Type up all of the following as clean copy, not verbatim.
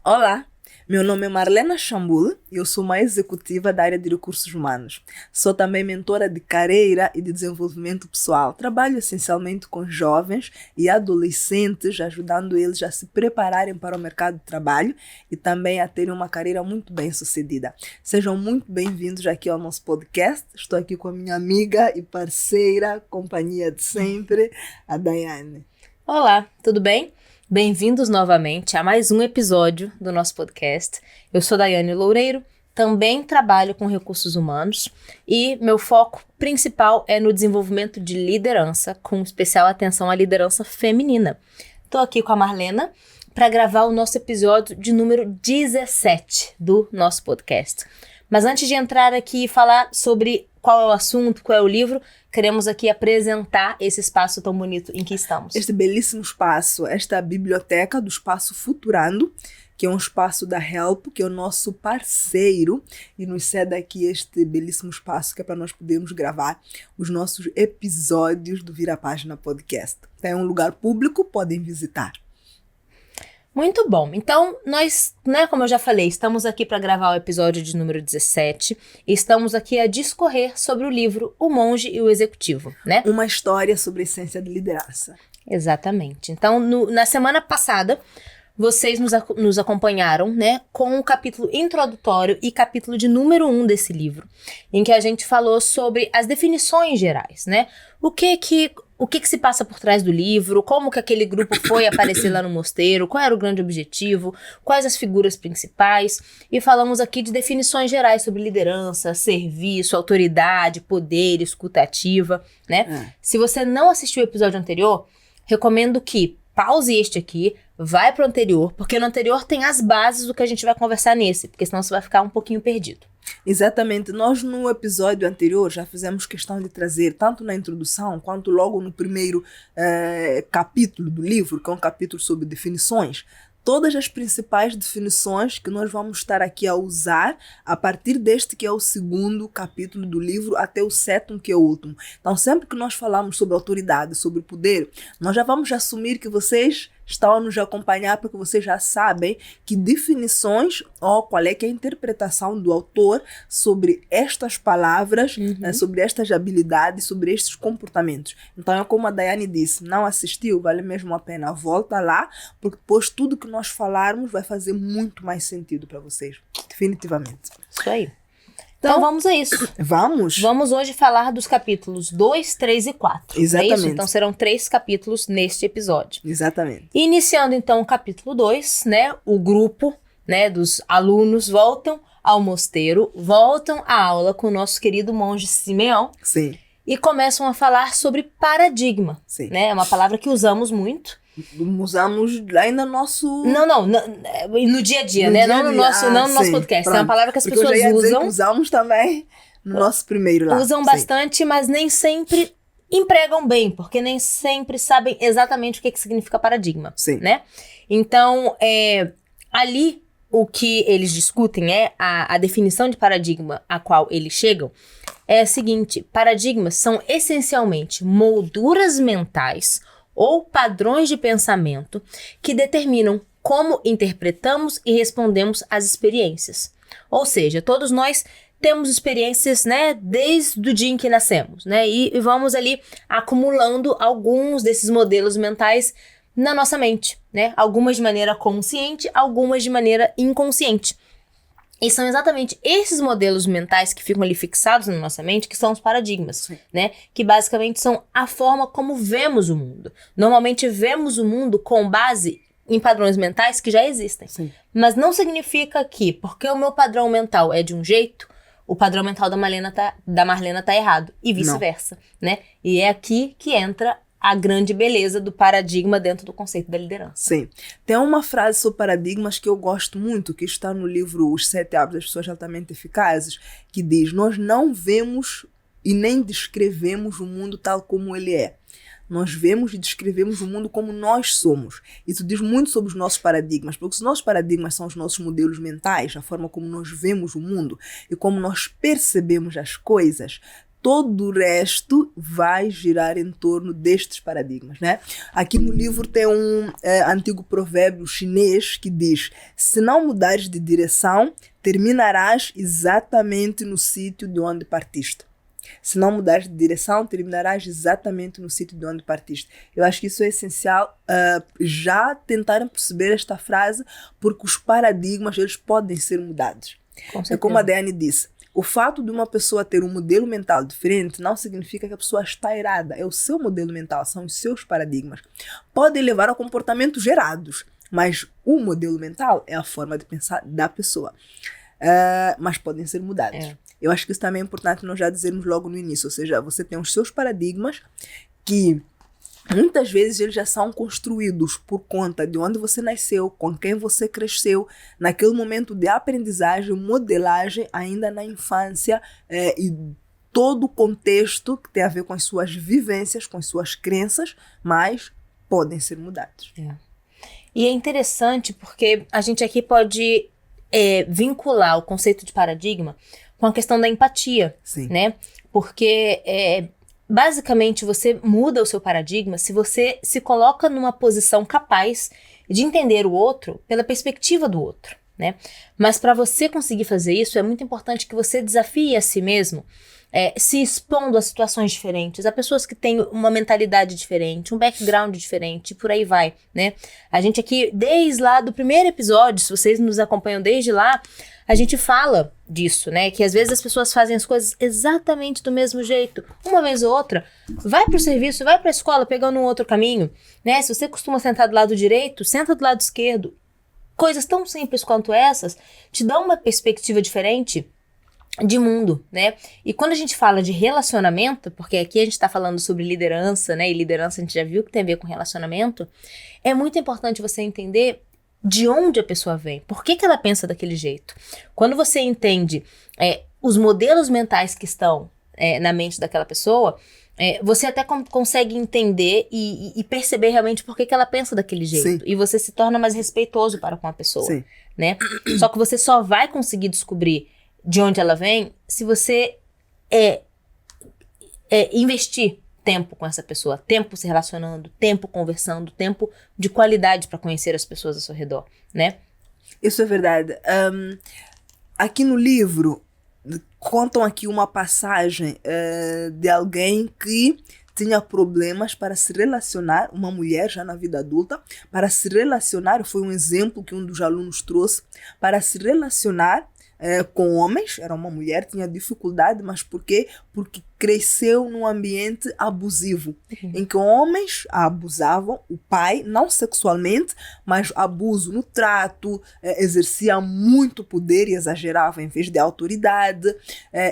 Olá, meu nome é Marlena Chambul e eu sou uma executiva da área de recursos humanos. Sou também mentora de carreira e de desenvolvimento pessoal. Trabalho essencialmente com jovens e adolescentes, ajudando eles a se prepararem para o mercado de trabalho e também a terem uma carreira muito bem sucedida. Sejam muito bem-vindos aqui ao nosso podcast. Estou aqui com a minha amiga e parceira, companhia de sempre, a Daiane. Olá, tudo bem? Bem-vindos novamente a mais um episódio do nosso podcast. Eu sou Daiane Loureiro, também trabalho com recursos humanos e meu foco principal é no desenvolvimento de liderança, com especial atenção à liderança feminina. Estou aqui com a Marlena para gravar o nosso episódio de número 17 do nosso podcast. Mas antes de entrar aqui e falar sobre qual é o assunto, qual é o livro, queremos aqui apresentar esse espaço tão bonito em que estamos. Este belíssimo espaço, esta biblioteca do Espaço Futurando, que é um espaço da Help, que é o nosso parceiro, e nos cede aqui este belíssimo espaço que é para nós podermos gravar os nossos episódios do Vira a Página Podcast. É um lugar público, podem visitar. Muito bom. Então, nós, como eu já falei, estamos aqui para gravar o episódio de número 17 e estamos aqui a discorrer sobre o livro O Monge e o Executivo, né? Uma história sobre a essência de liderança. Exatamente. Então, na semana passada, vocês nos acompanharam, né, com o capítulo introdutório e capítulo de número 1 desse livro, em que a gente falou sobre as definições gerais, né? O que se passa por trás do livro, como que aquele grupo foi aparecer lá no mosteiro, qual era o grande objetivo, quais as figuras principais, e falamos aqui de definições gerais sobre liderança, serviço, autoridade, poder, escuta ativa, né? Se você não assistiu o episódio anterior, recomendo que pause este aqui, vai pro anterior, porque no anterior tem as bases do que a gente vai conversar nesse, porque senão você vai ficar um pouquinho perdido. Exatamente. Nós no episódio anterior já fizemos questão de trazer, tanto na introdução quanto logo no primeiro capítulo do livro, que é um capítulo sobre definições, todas as principais definições que nós vamos estar aqui a usar a partir deste que é o segundo capítulo do livro até o sétimo que é o último. Então sempre que nós falamos sobre autoridade, sobre poder, nós já vamos assumir que vocês estão a nos acompanhar porque vocês já sabem que definições ou qual é que é a interpretação do autor sobre estas palavras, sobre estas habilidades, sobre estes comportamentos. Então é como a Daiane disse, não assistiu, vale mesmo a pena, volta lá, porque depois tudo que nós falarmos vai fazer muito mais sentido para vocês, definitivamente. Isso aí. Então vamos a isso. Vamos? Vamos hoje falar dos capítulos 2, 3 e 4. Exatamente. É isso? Então serão 3 capítulos neste episódio. Exatamente. Iniciando então o capítulo 2, né? O grupo, né, dos alunos voltam ao mosteiro, voltam à aula com o nosso querido monge Simeão. Sim. E começam a falar sobre paradigma. Sim. Né? É uma palavra que usamos muito. Usamos ainda no nosso... Não, no dia a dia, né? Não no nosso podcast. Pronto. É uma palavra que as Porque pessoas eu já ia dizer usam. que usamos também no nosso primeiro lá. Usam bastante, mas nem sempre empregam bem, porque nem sempre sabem exatamente o que significa paradigma, Sim. Né? Então, ali o que eles discutem é a definição de paradigma a qual eles chegam é a seguinte: paradigmas são essencialmente molduras mentais ou padrões de pensamento que determinam como interpretamos e respondemos às experiências. Ou seja, todos nós temos experiências, né, desde o dia em que nascemos, né, e vamos ali acumulando alguns desses modelos mentais na nossa mente, né, algumas de maneira consciente, algumas de maneira inconsciente. E são exatamente esses modelos mentais que ficam ali fixados na nossa mente que são os paradigmas, né? Que basicamente são a forma como vemos o mundo. Normalmente vemos o mundo com base em padrões mentais que já existem. Sim. Mas não significa que, porque o meu padrão mental é de um jeito, o padrão mental da Marlena tá errado. E vice-versa, né? E é aqui que entra a grande beleza do paradigma dentro do conceito da liderança. Sim. Tem uma frase sobre paradigmas que eu gosto muito, que está no livro Os 7 Hábitos das Pessoas Altamente Eficazes, que diz: nós não vemos e nem descrevemos o mundo tal como ele é. Nós vemos e descrevemos o mundo como nós somos. Isso diz muito sobre os nossos paradigmas, porque os nossos paradigmas são os nossos modelos mentais, a forma como nós vemos o mundo e como nós percebemos as coisas. todo o resto vai girar em torno destes paradigmas, né? Aqui no livro tem um antigo provérbio chinês que diz: se não mudares de direção, terminarás exatamente no sítio de onde partiste. Se não mudares de direção, terminarás exatamente no sítio de onde partiste. Eu acho que isso é essencial, já tentarem perceber esta frase, porque os paradigmas, eles podem ser mudados. É como a Daiane disse, o fato de uma pessoa ter um modelo mental diferente não significa que a pessoa está errada. É o seu modelo mental, são os seus paradigmas. Podem levar a comportamentos gerados, mas o modelo mental é a forma de pensar da pessoa. Mas podem ser mudados. Eu acho que isso também é importante nós já dizermos logo no início. Ou seja, você tem os seus paradigmas que muitas vezes eles já são construídos por conta de onde você nasceu, com quem você cresceu, naquele momento de aprendizagem, modelagem ainda na infância e todo o contexto que tem a ver com as suas vivências, com as suas crenças, mas podem ser mudados. E é interessante porque a gente aqui pode vincular o conceito de paradigma com a questão da empatia, Sim. né? Porque basicamente você muda o seu paradigma se você se coloca numa posição capaz de entender o outro pela perspectiva do outro, né? Mas para você conseguir fazer isso, é muito importante que você desafie a si mesmo, se expondo a situações diferentes, a pessoas que têm uma mentalidade diferente, um background diferente, e por aí vai, né? A gente aqui, desde lá do primeiro episódio, se vocês nos acompanham desde lá, a gente fala disso, né? Que às vezes as pessoas fazem as coisas exatamente do mesmo jeito. Uma vez ou outra, vai pro serviço, vai pra escola pegando um outro caminho, né? Se você costuma sentar do lado direito, senta do lado esquerdo. Coisas tão simples quanto essas te dão uma perspectiva diferente de mundo, né? E quando a gente fala de relacionamento, porque aqui a gente tá falando sobre liderança, né? E liderança a gente já viu que tem a ver com relacionamento, é muito importante você entender de onde a pessoa vem, por que ela pensa daquele jeito. Quando você entende os modelos mentais que estão na mente daquela pessoa, você até consegue entender e perceber realmente por que ela pensa daquele jeito. Sim. E você se torna mais respeitoso para com a pessoa. Sim. Né? Só que você só vai conseguir descobrir de onde ela vem se você investir tempo com essa pessoa, tempo se relacionando, tempo conversando, tempo de qualidade para conhecer as pessoas ao seu redor, né? Isso é verdade. Aqui no livro, contam aqui uma passagem de alguém que tinha problemas para se relacionar, uma mulher já na vida adulta, para se relacionar, foi um exemplo que um dos alunos trouxe, para se relacionar com homens, era uma mulher, tinha dificuldade, mas por quê? Porque cresceu num ambiente abusivo, em que homens a abusavam, o pai, não sexualmente, mas abuso no trato, exercia muito poder e exagerava em vez de autoridade.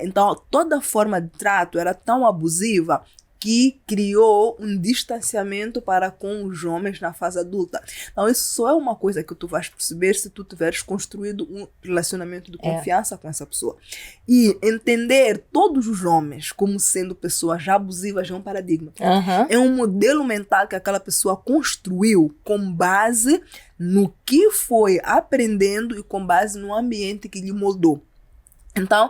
Então, toda forma de trato era tão abusiva que criou um distanciamento para com os homens na fase adulta. Então, isso só é uma coisa que tu vais perceber se tu tiveres construído um relacionamento de confiança com essa pessoa. E entender todos os homens como sendo pessoas já abusivas é um paradigma. É um modelo mental que aquela pessoa construiu com base no que foi aprendendo e com base no ambiente que lhe moldou. Então,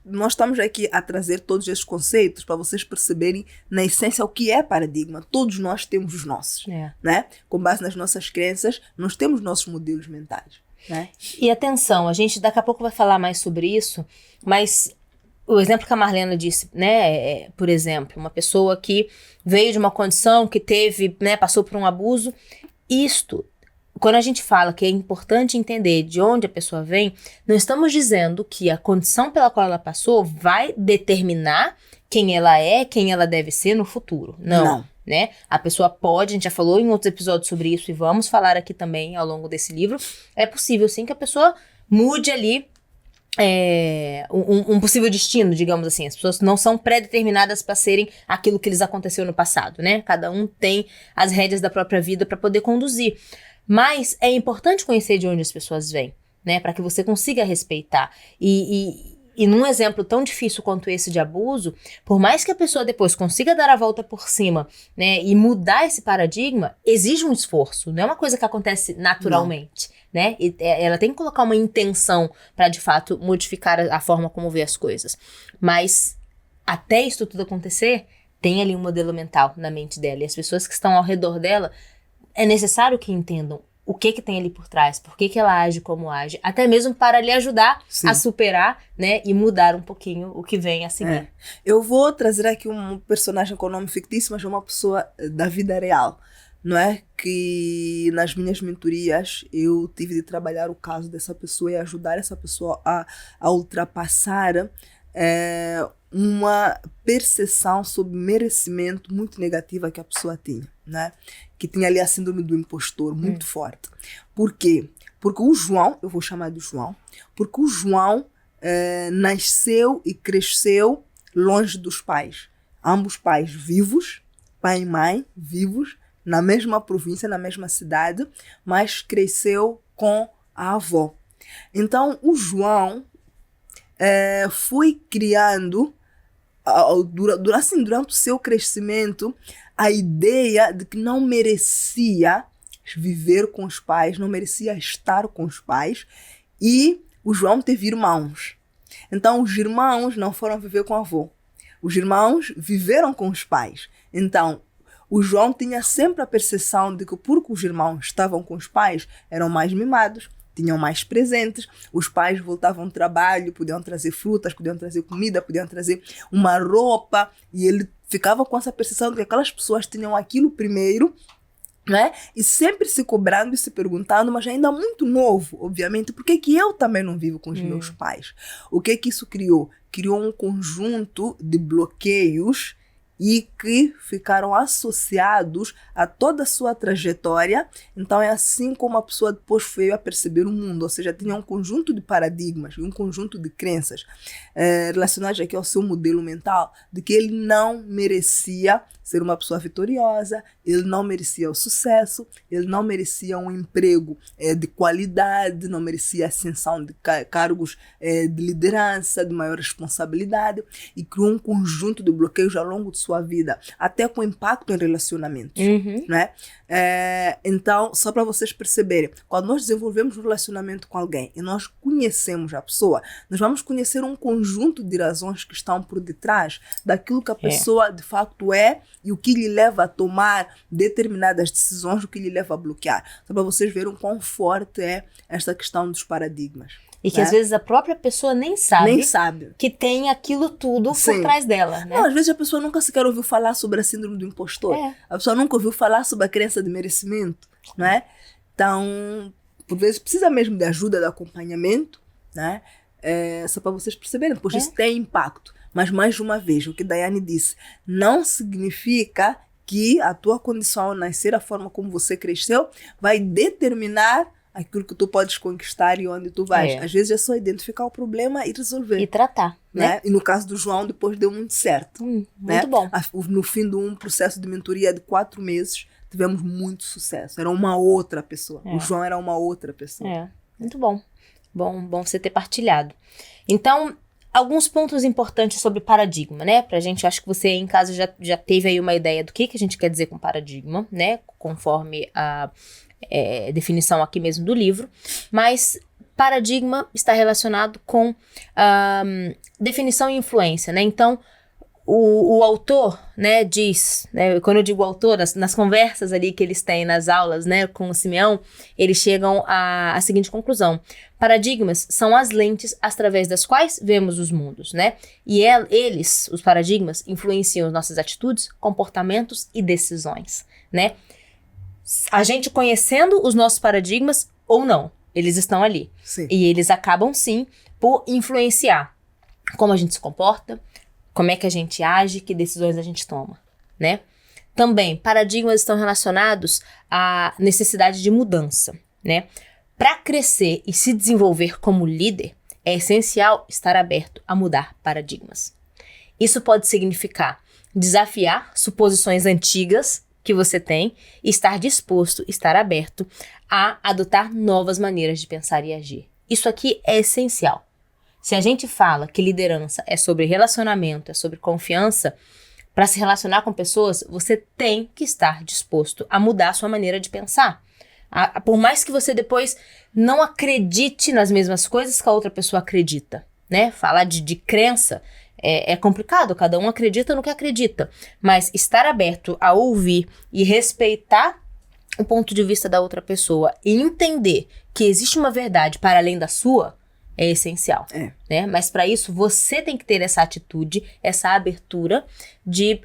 nós estamos aqui a trazer todos esses conceitos para vocês perceberem, na essência, o que é paradigma. Todos nós temos os nossos, né? Com base nas nossas crenças, nós temos nossos modelos mentais, né? E atenção, a gente daqui a pouco vai falar mais sobre isso, mas o exemplo que a Marlena disse, né? Por exemplo, uma pessoa que veio de uma condição que teve, né, passou por um abuso, quando a gente fala que é importante entender de onde a pessoa vem, não estamos dizendo que a condição pela qual ela passou vai determinar quem ela é, quem ela deve ser no futuro. Não. Né? A pessoa pode, a gente já falou em outros episódios sobre isso e vamos falar aqui também ao longo desse livro, é possível sim que a pessoa mude ali um possível destino, digamos assim. As pessoas não são pré-determinadas para serem aquilo que lhes aconteceu no passado, né? Cada um tem as rédeas da própria vida para poder conduzir. Mas é importante conhecer de onde as pessoas vêm, né? Para que você consiga respeitar. E num exemplo tão difícil quanto esse de abuso, por mais que a pessoa depois consiga dar a volta por cima, né? E mudar esse paradigma, exige um esforço. Não é uma coisa que acontece naturalmente, né? E ela tem que colocar uma intenção para, de fato, modificar a forma como vê as coisas. Mas até isso tudo acontecer, tem ali um modelo mental na mente dela. E as pessoas que estão ao redor dela, é necessário que entendam o que tem ali por trás, por que ela age como age, até mesmo para lhe ajudar a superar, né, e mudar um pouquinho o que vem a seguir. Eu vou trazer aqui um personagem com nome fictício, mas é uma pessoa da vida real, não é? Que nas minhas mentorias eu tive de trabalhar o caso dessa pessoa e ajudar essa pessoa a ultrapassar uma percepção sobre merecimento muito negativa que a pessoa tinha, né? Que tinha ali a síndrome do impostor muito forte. Por quê? Porque o João, eu vou chamar de João, porque o João nasceu e cresceu longe dos pais. Ambos pais vivos, pai e mãe vivos, na mesma província, na mesma cidade, mas cresceu com a avó. Então, o João foi criando, durante o seu crescimento, a ideia de que não merecia viver com os pais, não merecia estar com os pais, e o João teve irmãos. Então, os irmãos não foram viver com a avó. Os irmãos viveram com os pais. Então, o João tinha sempre a percepção de que, porque os irmãos estavam com os pais, eram mais mimados, tinham mais presentes, os pais voltavam do trabalho, podiam trazer frutas, podiam trazer comida, podiam trazer uma roupa, e ele ficava com essa percepção de que aquelas pessoas tinham aquilo primeiro, né? E sempre se cobrando e se perguntando, mas ainda muito novo, obviamente, por que eu também não vivo com os meus pais? O que isso criou? Criou um conjunto de bloqueios e que ficaram associados a toda a sua trajetória. Então é assim como a pessoa depois veio a perceber o mundo, ou seja, tinha um conjunto de paradigmas, um conjunto de crenças relacionadas aqui ao seu modelo mental, de que ele não merecia ser uma pessoa vitoriosa, ele não merecia o sucesso, ele não merecia um emprego de qualidade, não merecia ascensão de cargos de liderança, de maior responsabilidade, e criou um conjunto de bloqueios ao longo de sua vida, até com impacto em relacionamentos. Né? Então, só para vocês perceberem, quando nós desenvolvemos um relacionamento com alguém e nós conhecemos a pessoa, nós vamos conhecer um conjunto de razões que estão por detrás daquilo que a pessoa de facto é e o que lhe leva a tomar determinadas decisões, o que lhe leva a bloquear. Só para vocês verem o quão forte é esta questão dos paradigmas. E que às vezes a própria pessoa nem sabe que tem aquilo tudo por trás dela, né? Não, às vezes a pessoa nunca sequer ouviu falar sobre a síndrome do impostor. A pessoa nunca ouviu falar sobre a crença de merecimento, né? Então, por vezes precisa mesmo de ajuda, de acompanhamento, né? Só para vocês perceberem, pois isso tem impacto. Mas mais uma vez, o que Daiane disse, não significa que a tua condição ao nascer, a forma como você cresceu, vai determinar aquilo que tu podes conquistar e onde tu vais. Às vezes é só identificar o problema e resolver. E tratar, né? E no caso do João, depois deu muito certo. Muito bom. No fim de um processo de mentoria de 4 meses, tivemos muito sucesso. Era uma outra pessoa. O João era uma outra pessoa. Muito bom. Bom você ter partilhado. Então, alguns pontos importantes sobre paradigma, né? Pra gente, acho que você em casa já teve aí uma ideia do que a gente quer dizer com paradigma, né? Conforme a definição aqui mesmo do livro, mas paradigma está relacionado com definição e influência, né? Então, o autor, né, diz, né, quando eu digo autor, nas conversas ali que eles têm nas aulas, né, com o Simeão, eles chegam à seguinte conclusão: paradigmas são as lentes através das quais vemos os mundos, né? E eles, os paradigmas, influenciam nossas atitudes, comportamentos e decisões, né? A gente conhecendo os nossos paradigmas ou não, eles estão ali. Sim. E eles acabam, sim, por influenciar como a gente se comporta, como é que a gente age, que decisões a gente toma, né? Também, paradigmas estão relacionados à necessidade de mudança, né? Para crescer e se desenvolver como líder, é essencial estar aberto a mudar paradigmas. Isso pode significar desafiar suposições antigas que você tem e estar disposto, estar aberto a adotar novas maneiras de pensar e agir. Isso aqui é essencial. Se a gente fala que liderança é sobre relacionamento, é sobre confiança, para se relacionar com pessoas, você tem que estar disposto a mudar a sua maneira de pensar. Por mais que você depois não acredite nas mesmas coisas que a outra pessoa acredita, né? Falar de crença, É complicado, cada um acredita no que acredita. Mas estar aberto a ouvir e respeitar o ponto de vista da outra pessoa e entender que existe uma verdade para além da sua é essencial. Né? Mas para isso, você tem que ter essa atitude, essa abertura de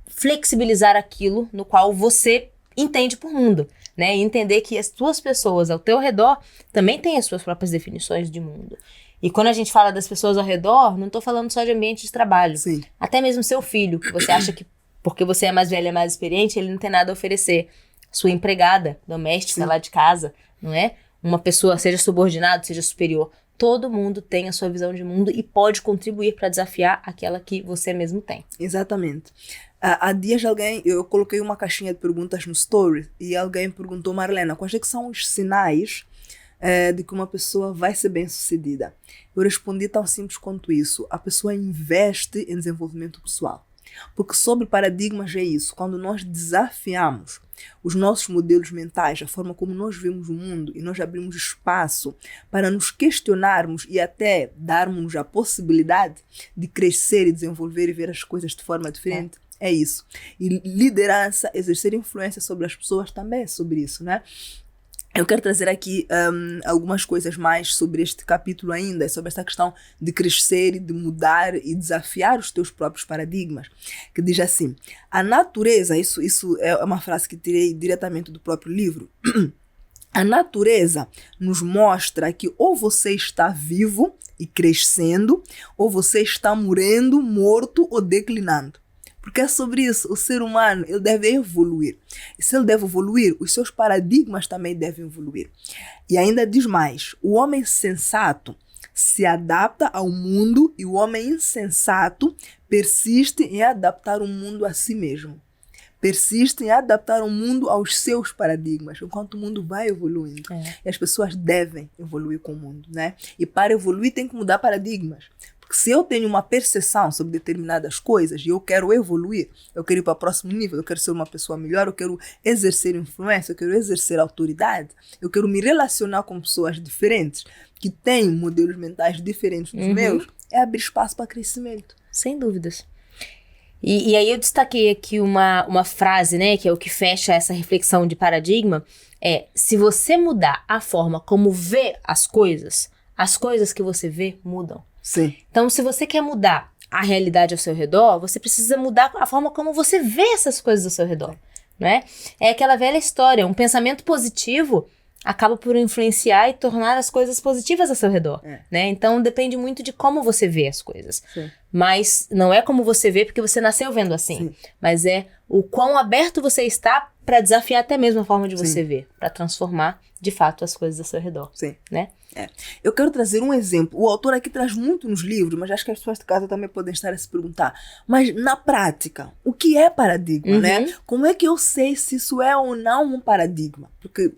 flexibilizar aquilo no qual você entende por mundo. Né? E entender que as tuas pessoas ao teu redor também têm as suas próprias definições de mundo. E quando a gente fala das pessoas ao redor, não tô falando só de ambiente de trabalho. Sim. Até mesmo seu filho, que você acha que porque você é mais velha, mais experiente, ele não tem nada a oferecer. Sua empregada doméstica, lá de casa, não é? Uma pessoa, seja subordinado, seja superior. Todo mundo tem a sua visão de mundo e pode contribuir para desafiar aquela que você mesmo tem. Exatamente. Há dias eu coloquei uma caixinha de perguntas no story e alguém perguntou, Marlena, quais é que são os sinais de que uma pessoa vai ser bem-sucedida? Eu respondi tão simples quanto isso. A pessoa investe em desenvolvimento pessoal. Porque sobre paradigmas é isso. Quando nós desafiamos os nossos modelos mentais, a forma como nós vemos o mundo e nós abrimos espaço para nos questionarmos e até darmos a possibilidade de crescer e desenvolver e ver as coisas de forma diferente, é isso. E liderança, exercer influência sobre as pessoas também é sobre isso, né? Eu quero trazer aqui algumas coisas mais sobre este capítulo ainda, sobre esta questão de crescer e de mudar e desafiar os teus próprios paradigmas, que diz assim, a natureza, isso é uma frase que tirei diretamente do próprio livro, a natureza nos mostra que ou você está vivo e crescendo, ou você está morrendo, morto ou declinando. Porque é sobre isso, o ser humano ele deve evoluir. E se ele deve evoluir, os seus paradigmas também devem evoluir. E ainda diz mais, o homem sensato se adapta ao mundo e o homem insensato persiste em adaptar o mundo a si mesmo. Persiste em adaptar o mundo aos seus paradigmas, enquanto o mundo vai evoluindo. E as pessoas devem evoluir com o mundo, né? E para evoluir tem que mudar paradigmas. Porque se eu tenho uma percepção sobre determinadas coisas e eu quero evoluir, eu quero ir para o próximo nível, eu quero ser uma pessoa melhor, eu quero exercer influência, eu quero exercer autoridade, eu quero me relacionar com pessoas diferentes, que têm modelos mentais diferentes dos meus, é abrir espaço para crescimento. Sem dúvidas. E aí eu destaquei aqui uma frase, né, que é o que fecha essa reflexão de paradigma, se você mudar a forma como vê as coisas que você vê mudam. Sim. Então, se você quer mudar a realidade ao seu redor, você precisa mudar a forma como você vê essas coisas ao seu redor, né? É aquela velha história, um pensamento positivo acaba por influenciar e tornar as coisas positivas ao seu redor, né? Então, depende muito de como você vê as coisas. Sim. Mas não é como você vê porque você nasceu vendo assim, mas é o quão aberto você está para desafiar até mesmo a forma de você ver, para transformar, de fato, as coisas ao seu redor, né? Eu quero trazer um exemplo. O autor aqui traz muito nos livros, mas acho que as pessoas de casa também podem estar a se perguntar. Mas na prática, o que é paradigma, né? Como é que eu sei se isso é ou não um paradigma? Porque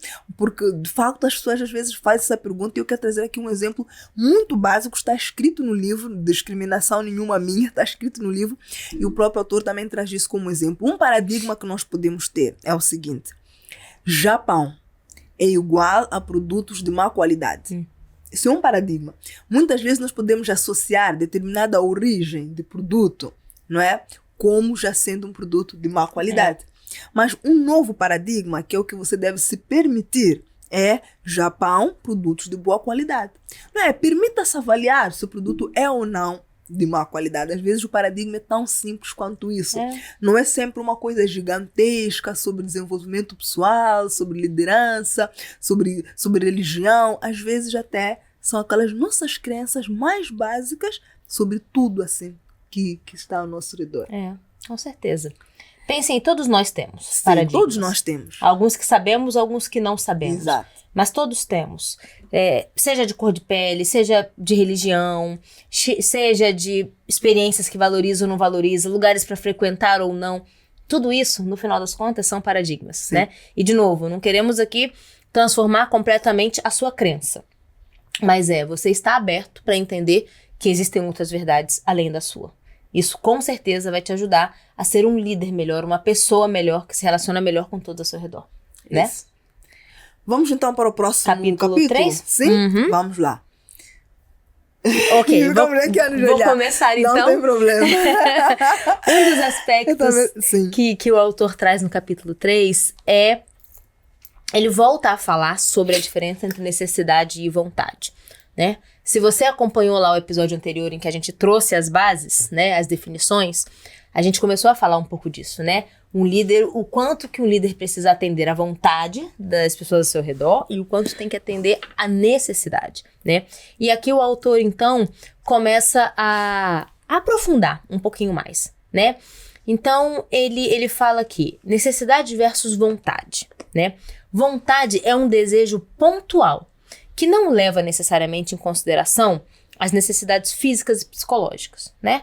de facto as pessoas às vezes fazem essa pergunta e eu quero trazer aqui um exemplo muito básico, está escrito no livro, discriminação nenhuma minha, está escrito no livro e o próprio autor também traz isso como exemplo. Um paradigma que nós podemos ter é o seguinte: Japão é igual a produtos de má qualidade. Isso é um paradigma. Muitas vezes nós podemos associar determinada origem de produto, não é? Como já sendo um produto de má qualidade. Mas um novo paradigma, que é o que você deve se permitir, é Japão, produtos de boa qualidade. Não é? Permita-se avaliar se o produto é ou não de má qualidade. Às vezes o paradigma é tão simples quanto isso. Não é sempre uma coisa gigantesca sobre desenvolvimento pessoal, sobre liderança, sobre religião. Às vezes até são aquelas nossas crenças mais básicas sobre tudo assim que está ao nosso redor. Com certeza. Pensem, todos nós temos paradigmas. Todos nós temos. Alguns que sabemos, alguns que não sabemos. Exato. Mas todos temos. Seja de cor de pele, seja de religião, seja de experiências que valorizam ou não valorizam, lugares para frequentar ou não. Tudo isso, no final das contas, são paradigmas, né? E, de novo, não queremos aqui transformar completamente a sua crença. Mas você está aberto para entender que existem outras verdades além da sua. Isso, com certeza, vai te ajudar a ser um líder melhor, uma pessoa melhor, que se relaciona melhor com todos ao seu redor, né? Isso. Vamos então para o próximo capítulo? 3? Sim? Vamos lá. Ok, Ficamos aqui a nos vou olhar. começar então. Não tem problema. Um dos aspectos Sim. que o autor traz no capítulo 3 é... Ele volta a falar sobre a diferença entre necessidade e vontade, né? Se você acompanhou lá o episódio anterior em que a gente trouxe as bases, né, as definições, a gente começou a falar um pouco disso, né? Um líder, o quanto que um líder precisa atender à vontade das pessoas ao seu redor e o quanto tem que atender à necessidade, né? E aqui o autor, então, começa a aprofundar um pouquinho mais, né? Então, ele fala aqui, necessidade versus vontade, né? Vontade é um desejo pontual, que não leva necessariamente em consideração as necessidades físicas e psicológicas, né?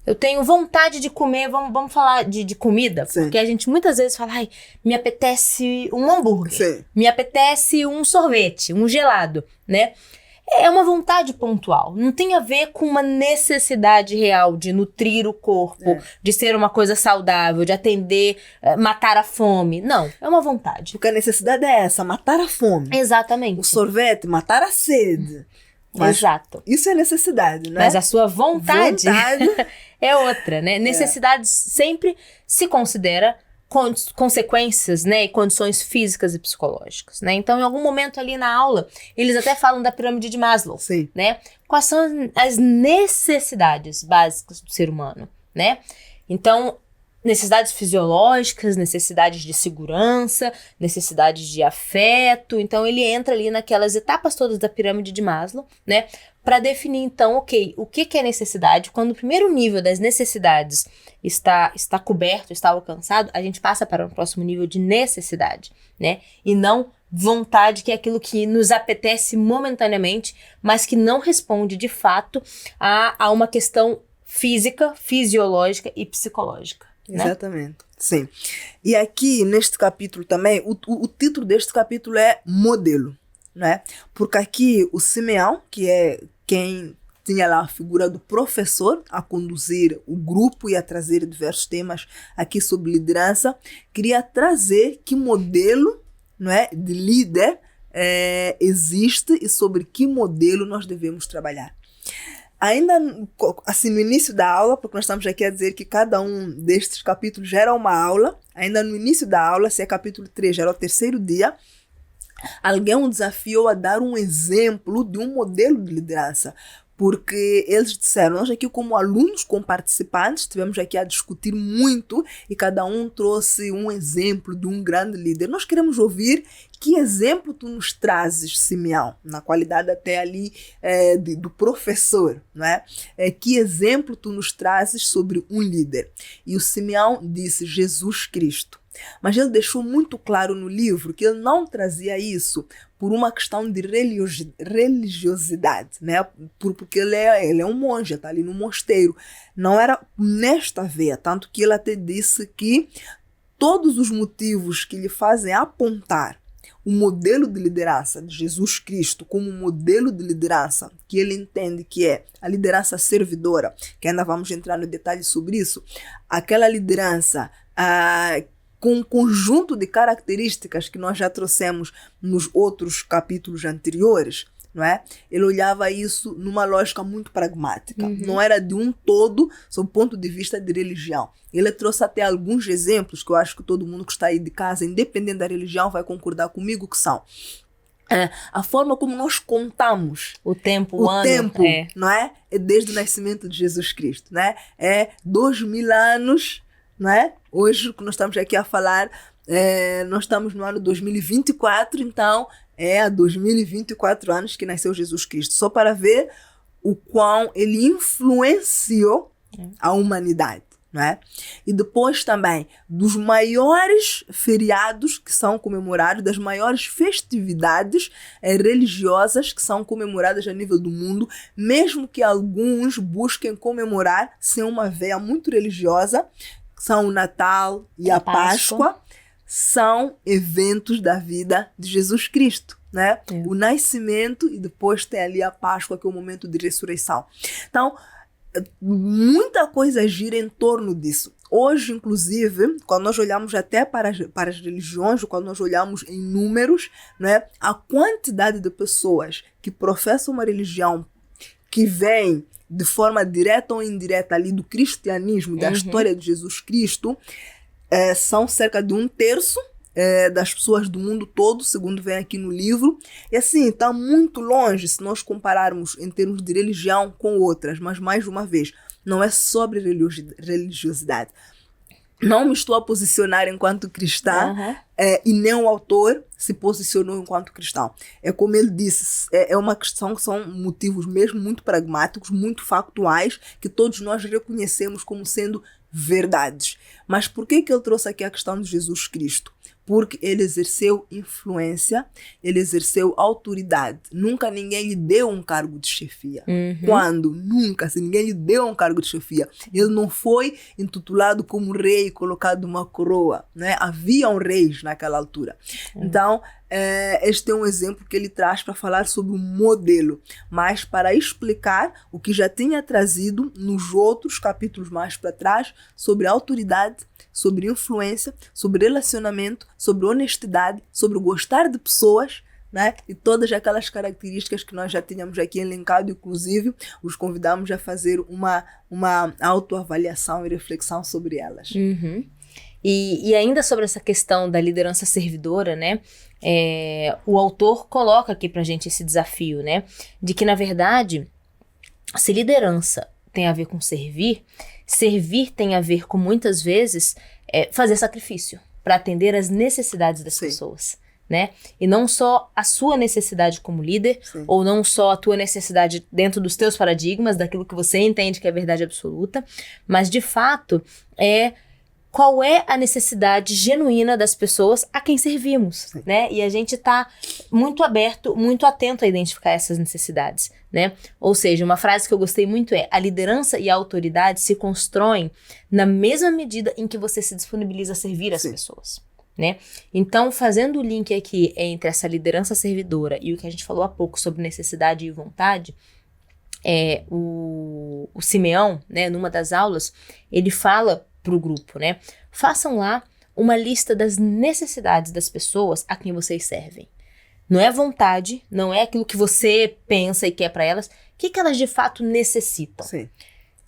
Eu tenho vontade de comer, vamos falar de comida, Sim. porque a gente muitas vezes fala, ai, me apetece um hambúrguer, Sim. me apetece um sorvete, um gelado, né? É uma vontade pontual, não tem a ver com uma necessidade real de nutrir o corpo, de ser uma coisa saudável, de atender, matar a fome. Não, é uma vontade. Porque a necessidade é essa, matar a fome. Exatamente. O sorvete, matar a sede. Mas Exato. isso é necessidade, né? Mas a sua vontade Vontade. é outra, né? Necessidades sempre se considera consequências, né, e condições físicas e psicológicas, né? Então, em algum momento ali na aula, eles até falam da pirâmide de Maslow, Sim. né? Quais são as necessidades básicas do ser humano, né? Então, necessidades fisiológicas, necessidades de segurança, necessidades de afeto. Então, ele entra ali naquelas etapas todas da pirâmide de Maslow, né? Para definir, então, ok, o que é necessidade. Quando o primeiro nível das necessidades está coberto, está alcançado, a gente passa para o próximo nível de necessidade, né? E não vontade, que é aquilo que nos apetece momentaneamente, mas que não responde, de fato, a uma questão física, fisiológica e psicológica. Né? Exatamente. Sim. E aqui, neste capítulo também, o título deste capítulo é Modelo, né? Porque aqui o Simeão, que é quem tinha lá a figura do professor a conduzir o grupo e a trazer diversos temas aqui sobre liderança, queria trazer que modelo, não é, de líder existe e sobre que modelo nós devemos trabalhar. Ainda assim, no início da aula, porque nós estamos aqui a dizer que cada um destes capítulos gera uma aula, ainda no início da aula, se é capítulo 3, já era o terceiro dia, alguém o desafiou a dar um exemplo de um modelo de liderança. Porque eles disseram, nós aqui como alunos, como participantes, estivemos aqui a discutir muito e cada um trouxe um exemplo de um grande líder. Nós queremos ouvir que exemplo tu nos trazes, Simeão, na qualidade até ali do professor, não é? Que exemplo tu nos trazes sobre um líder? E o Simeão disse Jesus Cristo. Mas ele deixou muito claro no livro que ele não trazia isso por uma questão de religiosidade, né? Porque ele é um monge, está ali no mosteiro. Não era nesta veia, tanto que ele até disse que todos os motivos que lhe fazem apontar o modelo de liderança de Jesus Cristo como modelo de liderança que ele entende que é a liderança servidora, que ainda vamos entrar no detalhe sobre isso, aquela liderança com um conjunto de características que nós já trouxemos nos outros capítulos anteriores, não é? Ele olhava isso numa lógica muito pragmática. Não era de um todo, sob o ponto de vista de religião. Ele trouxe até alguns exemplos que eu acho que todo mundo que está aí de casa, independente da religião, vai concordar comigo, que são a forma como nós contamos o tempo, o ano, não é? É desde o nascimento de Jesus Cristo, né? É 2000 anos, não é? Hoje, que nós estamos aqui a falar, nós estamos no ano 2024, então há 2024 anos que nasceu Jesus Cristo. Só para ver o quão ele influenciou a humanidade, não é? E depois também dos maiores feriados que são comemorados, das maiores festividades religiosas que são comemoradas a nível do mundo, mesmo que alguns busquem comemorar sem uma veia muito religiosa, são o Natal e a Páscoa, são eventos da vida de Jesus Cristo, né? O nascimento e depois tem ali a Páscoa, que é o momento de ressurreição. Então, muita coisa gira em torno disso. Hoje, inclusive, quando nós olhamos até para as religiões, quando nós olhamos em números, né, a quantidade de pessoas que professam uma religião que vêm de forma direta ou indireta ali do cristianismo, da história de Jesus Cristo, são cerca de 1/3 das pessoas do mundo todo, segundo vem aqui no livro. E assim, está muito longe se nós compararmos em termos de religião com outras, mas mais uma vez, não é sobre religiosidade. Não me estou a posicionar enquanto cristã, e nem o autor se posicionou enquanto cristão. É como ele disse, é uma questão que são motivos mesmo muito pragmáticos, muito factuais, que todos nós reconhecemos como sendo verdades. Mas por que ele trouxe aqui a questão de Jesus Cristo? Porque ele exerceu influência, ele exerceu autoridade. Nunca ninguém lhe deu um cargo de chefia. Quando? Nunca. Se ninguém lhe deu um cargo de chefia. Ele não foi intitulado como rei, colocado uma coroa, né? Haviam reis naquela altura. Então, este é um exemplo que ele traz para falar sobre o modelo, mas para explicar o que já tinha trazido nos outros capítulos mais para trás sobre autoridade, sobre influência, sobre relacionamento, sobre honestidade, sobre gostar de pessoas, né? E todas aquelas características que nós já tínhamos aqui elencado, inclusive os convidamos a fazer uma autoavaliação e reflexão sobre elas. E ainda sobre essa questão da liderança servidora, né? O autor coloca aqui pra gente esse desafio, né? De que, na verdade, se liderança tem a ver com servir tem a ver com, muitas vezes, fazer sacrifício para atender às necessidades das pessoas, né? E não só a sua necessidade como líder, ou não só a tua necessidade dentro dos teus paradigmas, daquilo que você entende que é verdade absoluta, mas, de fato, qual é a necessidade genuína das pessoas a quem servimos, né? E a gente tá muito aberto, muito atento a identificar essas necessidades, né? Ou seja, uma frase que eu gostei muito é: a liderança e a autoridade se constroem na mesma medida em que você se disponibiliza a servir as pessoas, né? Então, fazendo o link aqui entre essa liderança servidora e o que a gente falou há pouco sobre necessidade e vontade, o Simeão, né, numa das aulas, ele fala pro grupo, né? Façam lá uma lista das necessidades das pessoas a quem vocês servem. Não é vontade, não é aquilo que você pensa e quer para elas. O que elas de fato necessitam?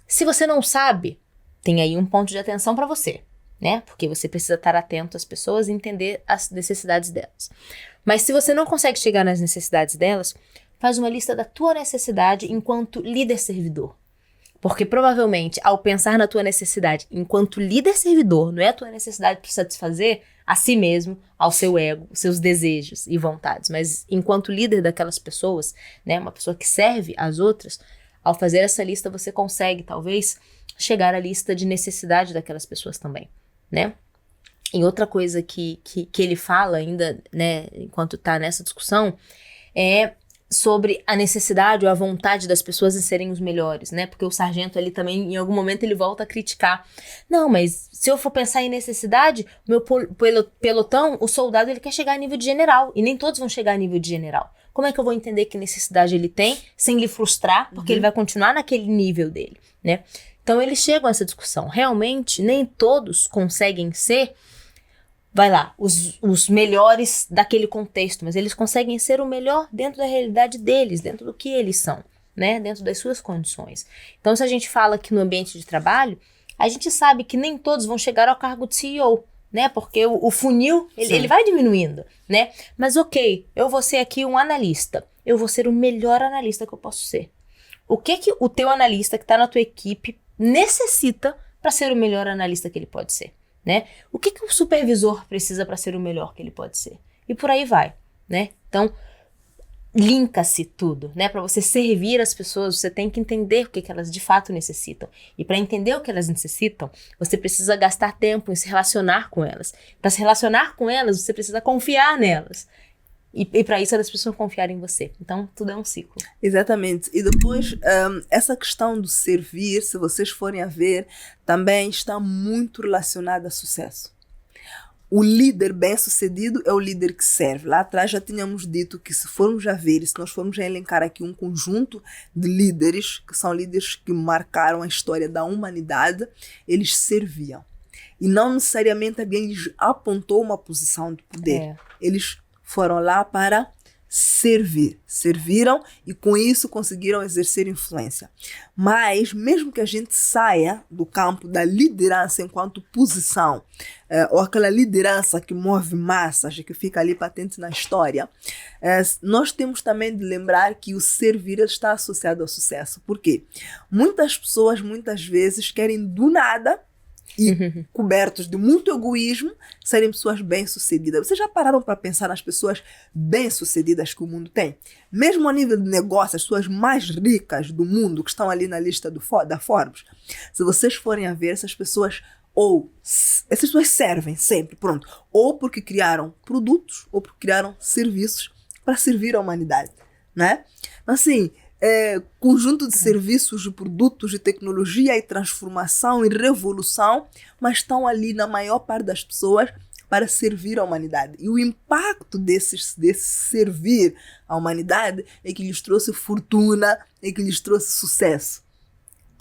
Se você não sabe, tem aí um ponto de atenção para você, né? Porque você precisa estar atento às pessoas e entender as necessidades delas. Mas se você não consegue chegar nas necessidades delas, faz uma lista da tua necessidade enquanto líder servidor. Porque provavelmente, ao pensar na tua necessidade enquanto líder servidor, não é a tua necessidade para satisfazer a si mesmo, ao seu ego, os seus desejos e vontades, mas enquanto líder daquelas pessoas, né, uma pessoa que serve às outras, ao fazer essa lista você consegue, talvez, chegar à lista de necessidade daquelas pessoas também, né? E outra coisa que ele fala ainda, né, enquanto tá nessa discussão, é sobre a necessidade ou a vontade das pessoas em serem os melhores, né? Porque o sargento ali também, em algum momento, ele volta a criticar. Não, mas se eu for pensar em necessidade, o meu pelotão, o soldado, ele quer chegar a nível de general, e nem todos vão chegar a nível de general. Como é que eu vou entender que necessidade ele tem, sem lhe frustrar, porque ele vai continuar naquele nível dele, né? Então, eles chegam a essa discussão. Realmente, nem todos conseguem ser, vai lá, os melhores daquele contexto, mas eles conseguem ser o melhor dentro da realidade deles, dentro do que eles são, né? Dentro das suas condições. Então, se a gente fala que no ambiente de trabalho, a gente sabe que nem todos vão chegar ao cargo de CEO, né? Porque o funil, ele vai diminuindo, né? Mas ok, eu vou ser aqui um analista. Eu vou ser o melhor analista que eu posso ser. O que o teu analista que está na tua equipe necessita para ser o melhor analista que ele pode ser, né? O que o supervisor precisa para ser o melhor que ele pode ser? E por aí vai, né? Então, linka-se tudo, né? Para você servir as pessoas, você tem que entender o que elas de fato necessitam. E para entender o que elas necessitam, você precisa gastar tempo em se relacionar com elas. Para se relacionar com elas, você precisa confiar nelas. E para isso elas precisam confiar em você. Então, tudo é um ciclo. Exatamente. E depois, essa questão do servir, se vocês forem a ver, também está muito relacionada a sucesso. O líder bem-sucedido é o líder que serve. Lá atrás já tínhamos dito que se formos a ver, se nós formos a elencar aqui um conjunto de líderes, que são líderes que marcaram a história da humanidade, eles serviam. E não necessariamente alguém lhes apontou uma posição de poder. Eles foram lá para servir. Serviram e com isso conseguiram exercer influência. Mas mesmo que a gente saia do campo da liderança enquanto posição, ou aquela liderança que move massas e que fica ali patente na história, nós temos também de lembrar que o servir está associado ao sucesso. Por quê? Muitas pessoas muitas vezes querem do nada e cobertos de muito egoísmo, serem pessoas bem-sucedidas. Vocês já pararam para pensar nas pessoas bem-sucedidas que o mundo tem? Mesmo a nível de negócio, as pessoas mais ricas do mundo, que estão ali na lista da Forbes, se vocês forem a ver, essas pessoas servem sempre, pronto. Ou porque criaram produtos, ou porque criaram serviços para servir a humanidade, né? Assim, conjunto de serviços, de produtos, de tecnologia e transformação e revolução, mas estão ali na maior parte das pessoas para servir a humanidade. E o impacto desse servir à humanidade é que lhes trouxe fortuna, é que lhes trouxe sucesso,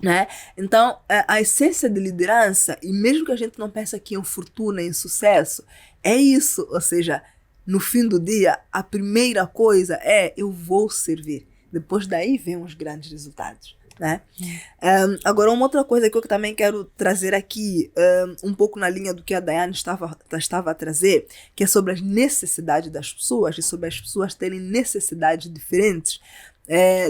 né? Então, a essência de liderança, e mesmo que a gente não pense aqui em fortuna, em sucesso, é isso. Ou seja, no fim do dia, a primeira coisa é: eu vou servir. Depois daí vem os grandes resultados, né? Agora, uma outra coisa que eu também quero trazer aqui, um pouco na linha do que a Daiane estava a trazer, que é sobre as necessidades das pessoas e sobre as pessoas terem necessidades diferentes.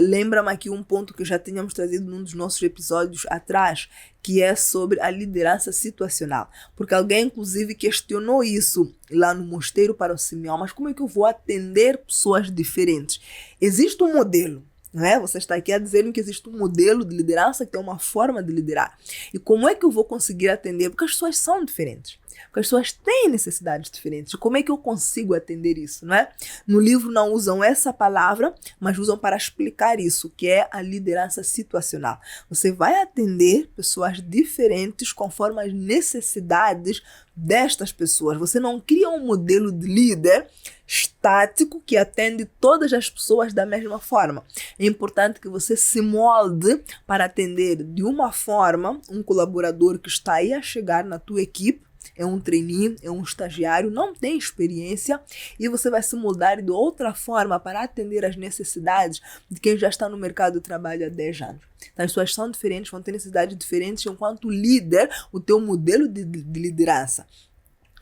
Lembra-me aqui um ponto que já tínhamos trazido num dos nossos episódios atrás, que é sobre a liderança situacional. Porque alguém, inclusive, questionou isso lá no Mosteiro para o Simeão: mas como é que eu vou atender pessoas diferentes? Existe um modelo, não é? Você está aqui a dizer que existe um modelo de liderança, que é uma forma de liderar. E como é que eu vou conseguir atender? Porque as pessoas são diferentes. Porque as pessoas têm necessidades diferentes. E como é que eu consigo atender isso, não é? No livro não usam essa palavra, mas usam para explicar isso, que é a liderança situacional. Você vai atender pessoas diferentes conforme as necessidades destas pessoas. Você não cria um modelo de líder estático que atende todas as pessoas da mesma forma. É importante que você se molde para atender de uma forma um colaborador que está aí a chegar na tua equipe, é um trainee, é um estagiário, não tem experiência, e você vai se moldar de outra forma para atender as necessidades de quem já está no mercado de trabalho há 10 anos. Então, as pessoas são diferentes, vão ter necessidades diferentes, enquanto líder, o teu modelo de liderança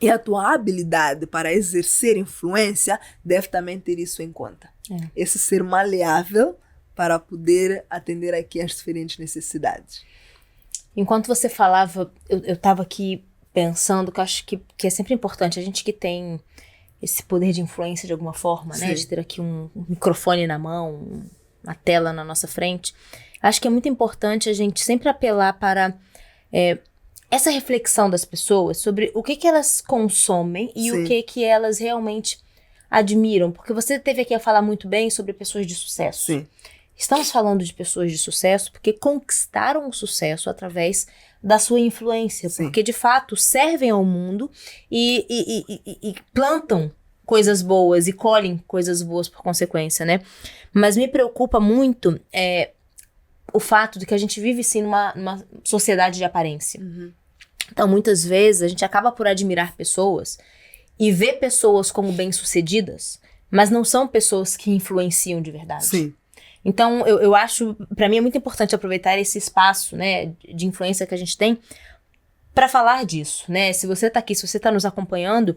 e a tua habilidade para exercer influência deve também ter isso em conta. Esse ser maleável para poder atender aqui as diferentes necessidades. Enquanto você falava, eu estava aqui pensando que eu acho que é sempre importante, a gente que tem esse poder de influência de alguma forma, né? De ter aqui um microfone na mão, uma tela na nossa frente. Acho que é muito importante a gente sempre apelar para essa reflexão das pessoas sobre o que elas consomem e o que elas realmente admiram. Porque você teve aqui a falar muito bem sobre pessoas de sucesso. Sim. Estamos falando de pessoas de sucesso porque conquistaram o sucesso através da sua influência. Sim. Porque, de fato, servem ao mundo e plantam coisas boas e colhem coisas boas por consequência, né? Mas me preocupa muito o fato de que a gente vive, sim, numa sociedade de aparência. Então, muitas vezes, a gente acaba por admirar pessoas e ver pessoas como bem-sucedidas, mas não são pessoas que influenciam de verdade. Sim. Então, eu acho, para mim é muito importante aproveitar esse espaço, né, de influência que a gente tem para falar disso, né? Se você tá aqui, se você tá nos acompanhando,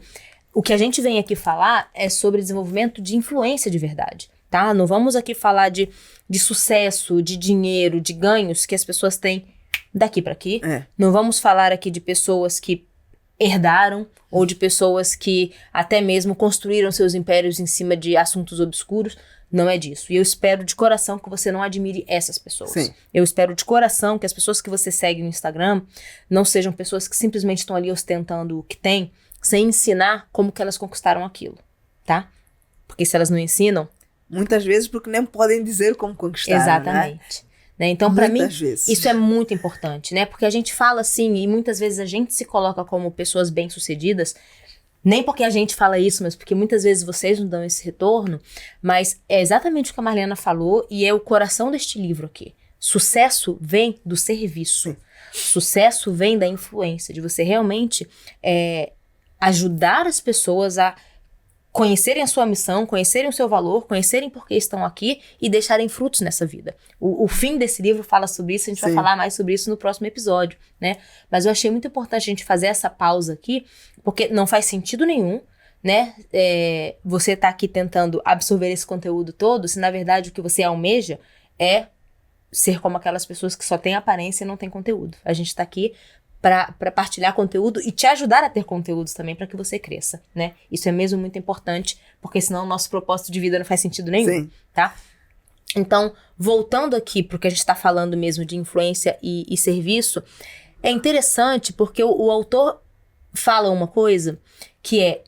o que a gente vem aqui falar é sobre desenvolvimento de influência de verdade, tá? Não vamos aqui falar de sucesso, de dinheiro, de ganhos que as pessoas têm daqui para aqui. Não vamos falar aqui de pessoas que herdaram ou de pessoas que até mesmo construíram seus impérios em cima de assuntos obscuros. Não é disso. E eu espero de coração que você não admire essas pessoas. Sim. Eu espero de coração que as pessoas que você segue no Instagram não sejam pessoas que simplesmente estão ali ostentando o que tem, sem ensinar como que elas conquistaram aquilo, tá? Porque se elas não ensinam... Muitas vezes porque nem podem dizer como conquistaram, exatamente. Né? Então, para mim, vezes. Isso é muito importante, né? Porque a gente fala assim, e muitas vezes a gente se coloca como pessoas bem-sucedidas, nem porque a gente fala isso, mas porque muitas vezes vocês não dão esse retorno, mas é exatamente o que a Marlena falou e é o coração deste livro aqui. Sucesso vem do serviço. Sucesso vem da influência, de você realmente ajudar as pessoas a conhecerem a sua missão, conhecerem o seu valor, conhecerem por que estão aqui e deixarem frutos nessa vida. O fim desse livro fala sobre isso, a gente vai falar mais sobre isso no próximo episódio, né? Mas eu achei muito importante a gente fazer essa pausa aqui, porque não faz sentido nenhum, né? Você tá aqui tentando absorver esse conteúdo todo, se na verdade o que você almeja é ser como aquelas pessoas que só têm aparência e não têm conteúdo. A gente tá aqui para partilhar conteúdo e te ajudar a ter conteúdos também para que você cresça, né? Isso é mesmo muito importante, porque senão o nosso propósito de vida não faz sentido nenhum, tá? Então, voltando aqui porque a gente tá falando mesmo de influência e serviço, é interessante porque o autor fala uma coisa que é,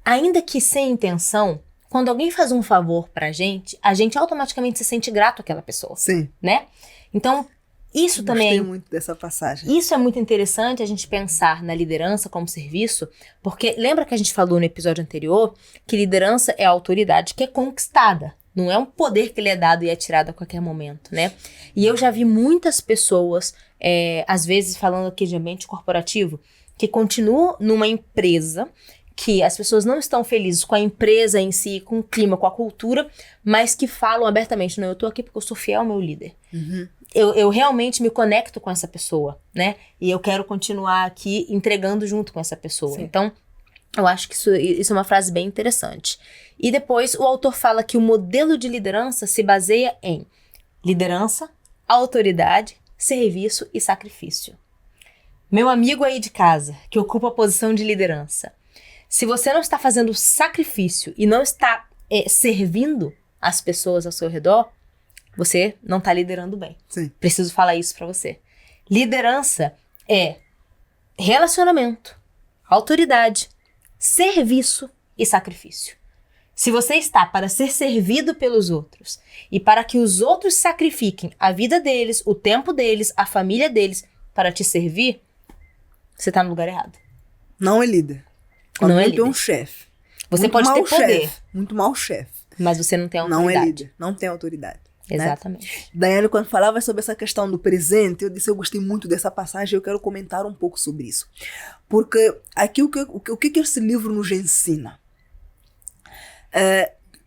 ainda que sem intenção, quando alguém faz um favor pra gente, a gente automaticamente se sente grato àquela pessoa, né? Então, isso também... Gostei muito dessa passagem. Isso é muito interessante a gente pensar na liderança como serviço, porque lembra que a gente falou no episódio anterior que liderança é a autoridade que é conquistada, não é um poder que lhe é dado e é tirado a qualquer momento, né? E eu já vi muitas pessoas, às vezes falando aqui de ambiente corporativo, que continuam numa empresa que as pessoas não estão felizes com a empresa em si, com o clima, com a cultura, mas que falam abertamente, não, eu tô aqui porque eu sou fiel ao meu líder. Eu realmente me conecto com essa pessoa, né? E eu quero continuar aqui entregando junto com essa pessoa. Então, eu acho que isso é uma frase bem interessante. E depois, o autor fala que o modelo de liderança se baseia em liderança, autoridade, serviço e sacrifício. Meu amigo aí de casa, que ocupa a posição de liderança, se você não está fazendo sacrifício e não está servindo as pessoas ao seu redor, você não está liderando bem. Preciso falar isso para você. Liderança é relacionamento, autoridade, serviço e sacrifício. Se você está para ser servido pelos outros e para que os outros sacrifiquem a vida deles, o tempo deles, a família deles para te servir, você está no lugar errado. Não é líder. Não é líder. É um chefe. Você pode ter poder. Muito mau chefe. Mas você não tem autoridade. Não é líder. Não tem autoridade. Exatamente. Né? Daiane, quando falava sobre essa questão do presente, eu disse, eu gostei muito dessa passagem, eu quero comentar um pouco sobre isso. Porque aqui o que esse livro nos ensina?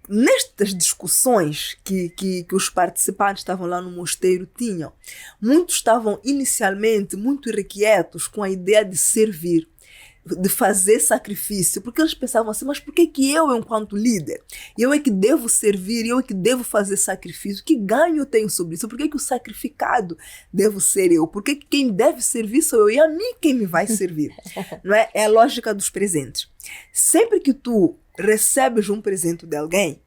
Nestas discussões que os participantes estavam lá no mosteiro tinham, muitos estavam inicialmente muito irrequietos com a ideia de servir, de fazer sacrifício, porque eles pensavam assim, mas por que eu, enquanto líder, eu é que devo servir, eu é que devo fazer sacrifício, que ganho eu tenho sobre isso, por que o sacrificado devo ser eu, por que quem deve servir sou eu, e a mim quem me vai servir? Não é? É a lógica dos presentes. Sempre que tu recebes um presente de alguém,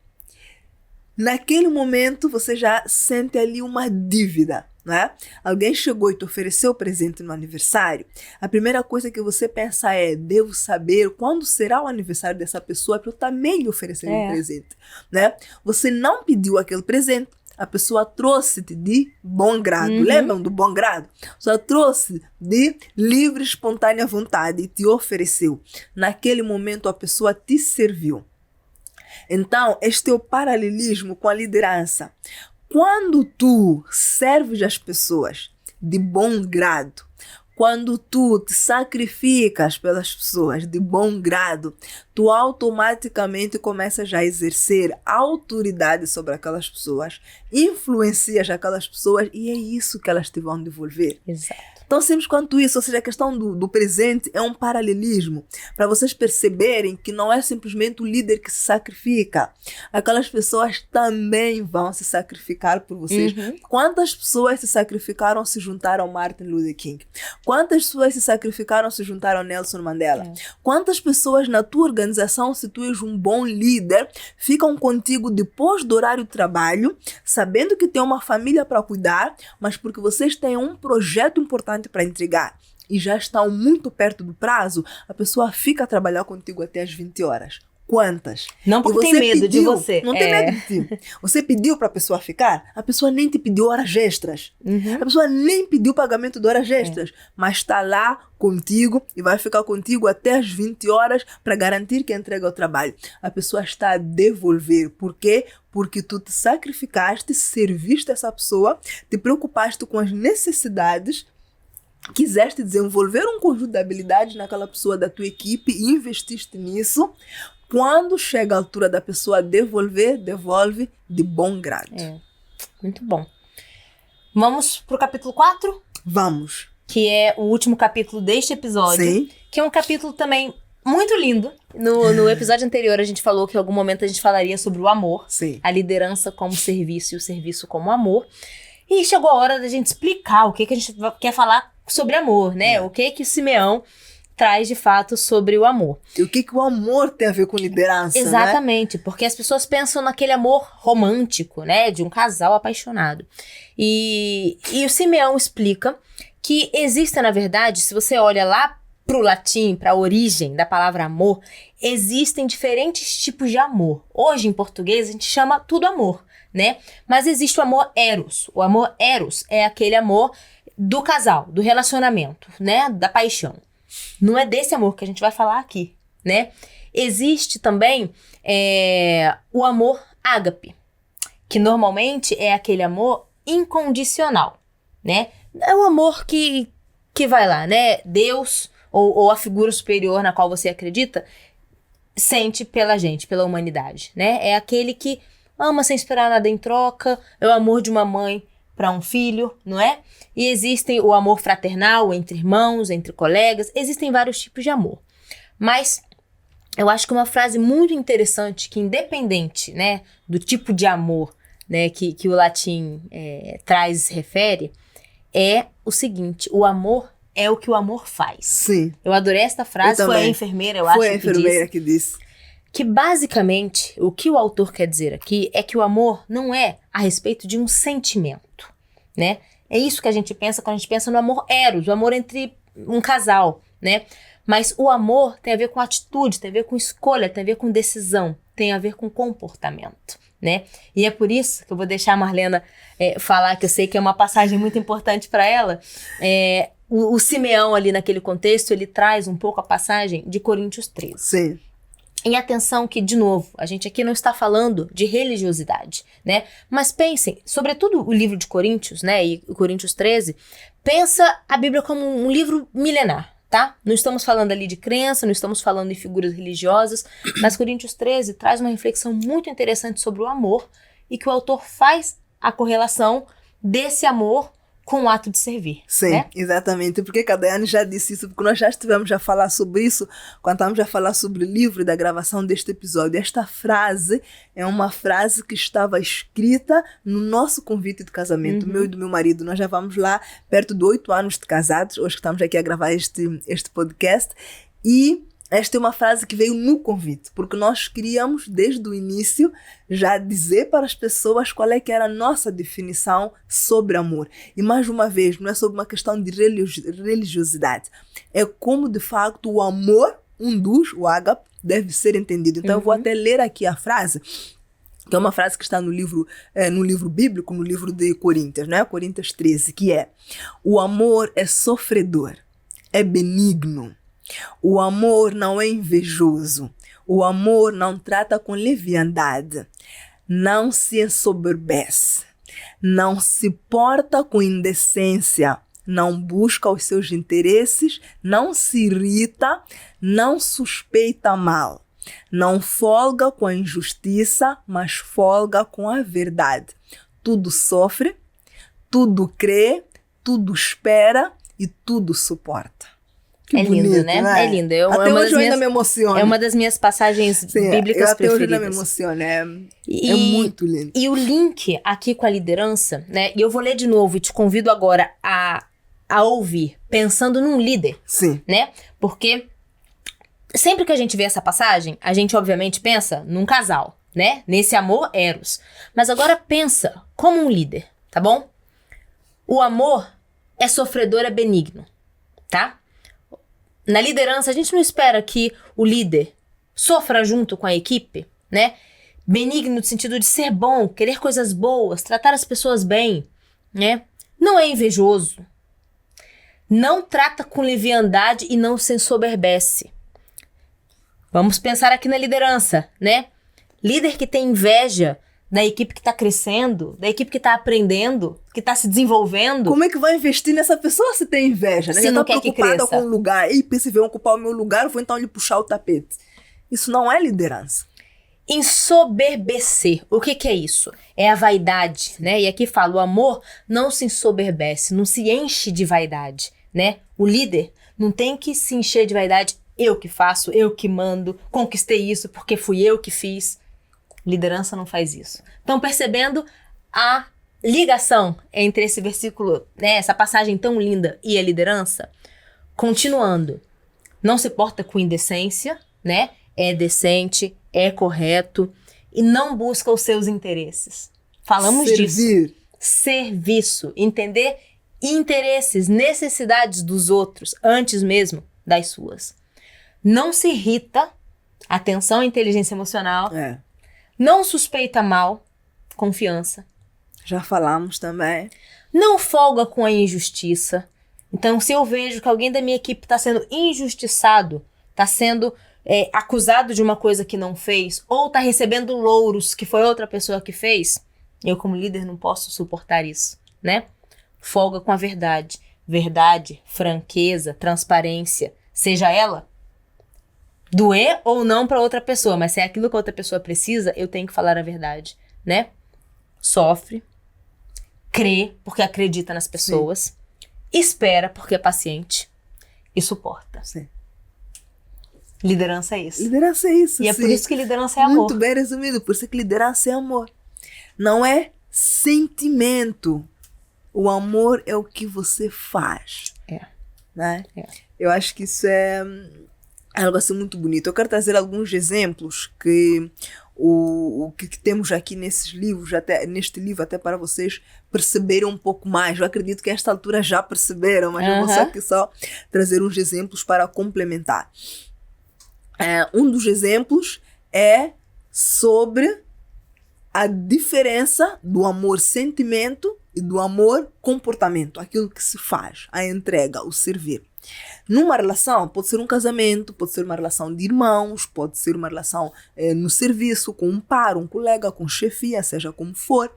naquele momento você já sente ali uma dívida, né? Alguém chegou e te ofereceu presente no aniversário, a primeira coisa que você pensa é, devo saber quando será o aniversário dessa pessoa para eu também lhe oferecer um presente, né? Você não pediu aquele presente, a pessoa trouxe-te de bom grado. Lembram do bom grado? Só trouxe de livre, espontânea vontade e te ofereceu. Naquele momento a pessoa te serviu. Então, este é o paralelismo com a liderança. Quando tu serves as pessoas de bom grado, quando tu te sacrificas pelas pessoas de bom grado, tu automaticamente começas a exercer autoridade sobre aquelas pessoas, influencias aquelas pessoas e é isso que elas te vão devolver. Exato. Tão simples quanto isso, ou seja, a questão do presente é um paralelismo para vocês perceberem que não é simplesmente o líder que se sacrifica. Aquelas pessoas também vão se sacrificar por vocês. Quantas pessoas se sacrificaram se juntaram ao Martin Luther King? Quantas pessoas se sacrificaram se juntaram ao Nelson Mandela? Quantas pessoas na tua organização, se tu és um bom líder, ficam contigo depois do horário de trabalho, sabendo que tem uma família para cuidar, mas porque vocês têm um projeto importante para entregar e já estão muito perto do prazo, a pessoa fica a trabalhar contigo até as 20 horas. Quantas? Não porque tem medo de você. Não tem medo de ti. Você pediu para a pessoa ficar, a pessoa nem te pediu horas extras. A pessoa nem pediu pagamento de horas extras, mas está lá contigo e vai ficar contigo até as 20 horas para garantir que entrega o trabalho. A pessoa está a devolver. Por quê? Porque tu te sacrificaste, serviste essa pessoa, te preocupaste com as necessidades, quiseste desenvolver um conjunto de habilidades naquela pessoa da tua equipe e investiste nisso. quando chega a altura da pessoa devolver, devolve de bom grado. Muito bom. Vamos pro capítulo 4? Vamos. Que é o último capítulo deste episódio. Sim. Que é um capítulo também muito lindo. No episódio anterior, a gente falou que em algum momento a gente falaria sobre o amor. Sim. A liderança como serviço e o serviço como amor. E chegou a hora da gente explicar o que a gente quer falar sobre amor, né? O que o Simeão traz de fato sobre o amor. E o que o amor tem a ver com liderança, Exatamente, porque as pessoas pensam naquele amor romântico, né? De um casal apaixonado. E o Simeão explica que existe, na verdade, se você olha lá pro latim, para a origem da palavra amor, existem diferentes tipos de amor. Hoje, em português, a gente chama tudo amor, né? Mas existe o amor eros. O amor eros é aquele amor do casal, do relacionamento, né? Da paixão. Não é desse amor que a gente vai falar aqui, né? Existe também o amor ágape, que normalmente é aquele amor incondicional, né? É o amor que vai lá, né? Deus ou a figura superior na qual você acredita sente pela gente, pela humanidade, né? É aquele que ama sem esperar nada em troca, é o amor de uma mãe para um filho, não é? E existem o amor fraternal entre irmãos, entre colegas, existem vários tipos de amor. Mas eu acho que uma frase muito interessante, que independente, né, do tipo de amor, né, que o latim traz e refere, é o seguinte: o amor é o que o amor faz. Sim. Eu adorei esta frase, foi a enfermeira, eu acho que disse. Foi a enfermeira que disse. Que basicamente, o que o autor quer dizer aqui é que o amor não é a respeito de um sentimento, né? É isso que a gente pensa quando a gente pensa no amor eros, o amor entre um casal, né? Mas o amor tem a ver com atitude, tem a ver com escolha, tem a ver com decisão, tem a ver com comportamento, né? E é por isso que eu vou deixar a Marlena falar, que eu sei que é uma passagem muito importante para ela. O Simeão ali naquele contexto, ele traz um pouco a passagem de Coríntios 13. Sim. E atenção que, de novo, a gente aqui não está falando de religiosidade, né? Mas pensem, sobretudo o livro de Coríntios, né? E o Coríntios 13, pensa a Bíblia como um livro milenar, tá? Não estamos falando ali de crença, não estamos falando de figuras religiosas, mas Coríntios 13 traz uma reflexão muito interessante sobre o amor e que o autor faz a correlação desse amor com o ato de servir. Sim, né? Exatamente. Porque Cadaiane já disse isso, porque nós já estivemos a falar sobre isso quando estávamos a falar sobre o livro e da gravação deste episódio. Esta frase é uma frase que estava escrita no nosso convite de casamento, meu e do meu marido. Nós já vamos lá perto de 8 anos de casados, hoje que estamos aqui a gravar este podcast, e esta é uma frase que veio no convite, porque nós queríamos, desde o início, já dizer para as pessoas qual é que era a nossa definição sobre amor. E mais uma vez, não é sobre uma questão de religiosidade. É como, de facto, o amor, o ágape, deve ser entendido. Então, eu vou até ler aqui a frase, que é uma frase que está no livro bíblico, no livro de Coríntios, né? Coríntios 13, que é: o amor é sofredor, é benigno. O amor não é invejoso. O amor não trata com leviandade. Não se ensoberbece. Não se porta com indecência. Não busca os seus interesses. Não se irrita. Não suspeita mal. Não folga com a injustiça, mas folga com a verdade. Tudo sofre, tudo crê, tudo espera e tudo suporta. Que bonito, lindo, né? É lindo. Até hoje eu ainda me emociono. É uma das minhas passagens bíblicas até preferidas. Hoje eu ainda me emociono. É muito lindo. E o link aqui com a liderança, né? E eu vou ler de novo e te convido agora a ouvir, pensando num líder. Sim. Né? Porque sempre que a gente vê essa passagem, a gente obviamente pensa num casal, né? Nesse amor eros. Mas agora pensa como um líder, tá bom? O amor é sofredor, é benigno, tá? Na liderança, a gente não espera que o líder sofra junto com a equipe, né? Benigno no sentido de ser bom, querer coisas boas, tratar as pessoas bem, né? Não é invejoso. Não trata com leviandade e não se ensoberbece. Vamos pensar aqui na liderança, né? Líder que tem inveja da equipe que está crescendo, da equipe que está aprendendo, que está se desenvolvendo. Como é que vai investir nessa pessoa se tem inveja, né? Se não quer que cresça. Com o lugar. E se vão ocupar o meu lugar, eu vou então lhe puxar o tapete. Isso não é liderança. Ensoberbecer. O que é isso? É a vaidade, né? E aqui fala, o amor não se ensoberbece, não se enche de vaidade, né? O líder não tem que se encher de vaidade. Eu que faço, eu que mando, conquistei isso porque fui eu que fiz. Liderança não faz isso. Estão percebendo a ligação entre esse versículo, né? Essa passagem tão linda e a liderança? Continuando. Não se porta com indecência, né? É decente, é correto e não busca os seus interesses. Falamos disso. Serviço. Entender interesses, necessidades dos outros antes mesmo das suas. Não se irrita. Atenção, inteligência emocional. Não suspeita mal. Confiança. Já falamos também. Não folga com a injustiça. Então, se eu vejo que alguém da minha equipe está sendo injustiçado, está sendo acusado de uma coisa que não fez, ou está recebendo louros que foi outra pessoa que fez, eu como líder não posso suportar isso, né? Folga com a verdade. Verdade, franqueza, transparência, seja ela doer ou não para outra pessoa, mas se é aquilo que a outra pessoa precisa, eu tenho que falar a verdade, né? Sofre, crê porque acredita nas pessoas, sim. Espera porque é paciente e suporta. Sim. Liderança é isso. Liderança é isso, e é por isso que liderança é amor. Muito bem resumido, por isso que liderança é amor. Não é sentimento. O amor é o que você faz. Né? Eu acho que isso é algo assim muito bonito. Eu quero trazer alguns exemplos que que temos aqui nesses livros, neste livro, até para vocês perceberem um pouco mais. Eu acredito que a esta altura já perceberam, mas eu vou aqui só trazer uns exemplos para complementar. Um dos exemplos é sobre a diferença do amor sentimento e do amor comportamento, aquilo que se faz, a entrega, o servir. Numa relação, pode ser um casamento, pode ser uma relação de irmãos, pode ser uma relação no serviço, com um par, um colega, com chefia, seja como for.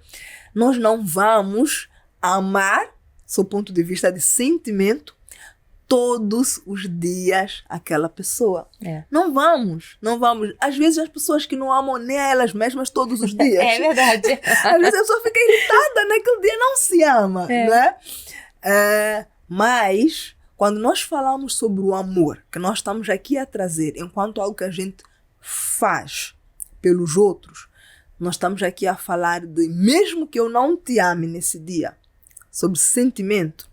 Nós não vamos amar, sob o ponto de vista de sentimento, todos os dias aquela pessoa. Não vamos. Às vezes as pessoas que não amam nem a elas mesmas todos os dias. É verdade. Às vezes a pessoa fica irritada, naquele dia não se ama, né? Mas quando nós falamos sobre o amor, que nós estamos aqui a trazer enquanto algo que a gente faz pelos outros, nós estamos aqui a falar de, mesmo que eu não te ame nesse dia, sobre sentimento,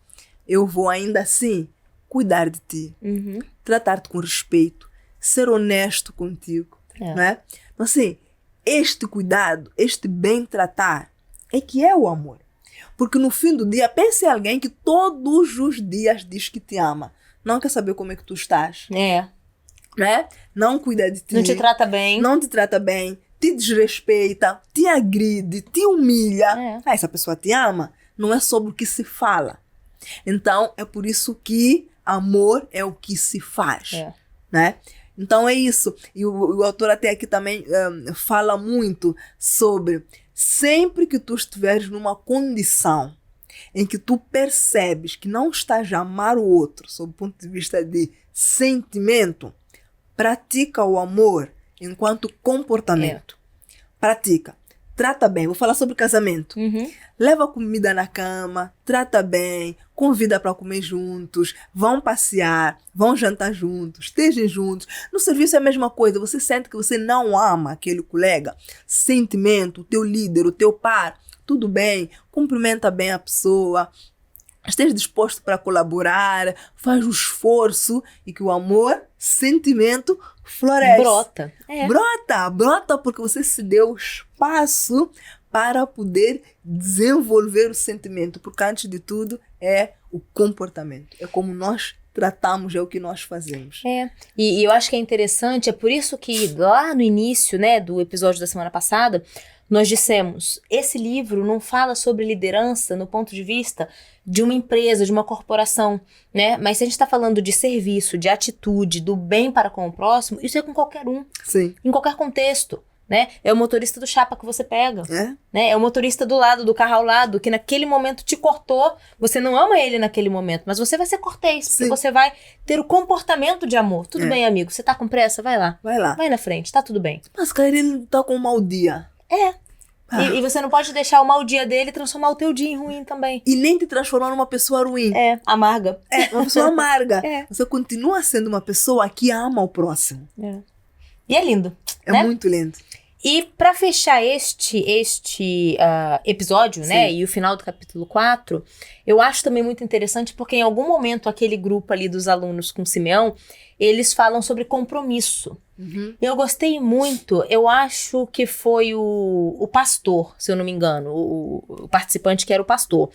eu vou ainda assim cuidar de ti, tratar-te com respeito, ser honesto contigo, né? Então, assim, este cuidado, este bem tratar, é que é o amor. Porque no fim do dia, pense em alguém que todos os dias diz que te ama. Não quer saber como é que tu estás. Né? Não cuida de ti. Não te trata bem. Não te trata bem. Te desrespeita, te agride, te humilha. Essa pessoa te ama. Não é sobre o que se fala. Então, é por isso que amor é o que se faz. Né? Então, é isso. E o autor até aqui também fala muito sobre... Sempre que tu estiveres numa condição em que tu percebes que não estás a amar o outro, sob o ponto de vista de sentimento, pratica o amor enquanto comportamento. Pratica. Trata bem. Vou falar sobre casamento. Leva comida na cama, trata bem, convida para comer juntos, vão passear, vão jantar juntos, estejam juntos. No serviço é a mesma coisa. Você sente que você não ama aquele colega, sentimento, o teu líder, o teu par, tudo bem, cumprimenta bem a pessoa, esteja disposto para colaborar, faz o esforço e que o amor, sentimento, floresce. Brota porque você se deu espaço para poder desenvolver o sentimento, porque antes de tudo é o comportamento, é como nós tratamos, é o que nós fazemos. E eu acho que é interessante, é por isso que lá no início, né, do episódio da semana passada, nós dissemos, esse livro não fala sobre liderança no ponto de vista de uma empresa, de uma corporação, né? Mas se a gente está falando de serviço, de atitude, do bem para com o próximo, isso é com qualquer um. Sim. Em qualquer contexto, né? É o motorista do chapa que você pega, É? né? É o motorista do lado, do carro ao lado, que naquele momento te cortou. Você não ama ele naquele momento, mas você vai ser cortês, porque Sim. você vai ter o comportamento de amor. Tudo bem, amigo, você tá com pressa? Vai lá. Vai lá. Vai na frente, tá tudo bem. Mas, cara, ele tá com um mau dia. É. Ah. E você não pode deixar o mau dia dele transformar o teu dia em ruim também. E nem te transformar numa pessoa ruim. É, amarga. É, uma pessoa amarga. É. Você continua sendo uma pessoa que ama o próximo. É. E é lindo, É né? muito lindo. E pra fechar este episódio, né, Sim. e o final do capítulo 4, eu acho também muito interessante porque em algum momento aquele grupo ali dos alunos com Simeão, eles falam sobre compromisso. Uhum. Eu gostei muito, eu acho que foi o pastor, se eu não me engano, o participante que era o pastor,